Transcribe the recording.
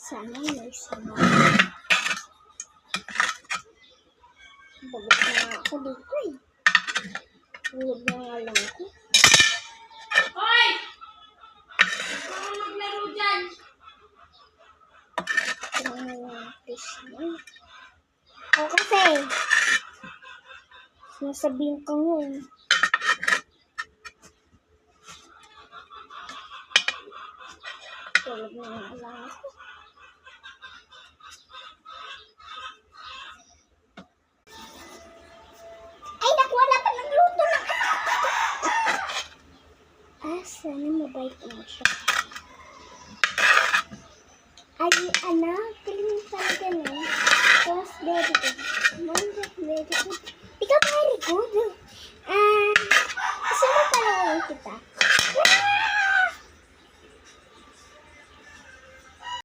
Sana may sama. Bagot na nga ako dito eh. Tulog na nga lang ako. Hoy! Baka maglaro dyan. Ito na yung fish na. O kasi, sinasabihin ko yun. Tulog na nga lang ako. Ay, naku, wala pa nagluto ng sana mabait mo siya. Ay, anak, galing talaga na. Tapos, very good. Very good. Ikaw very good.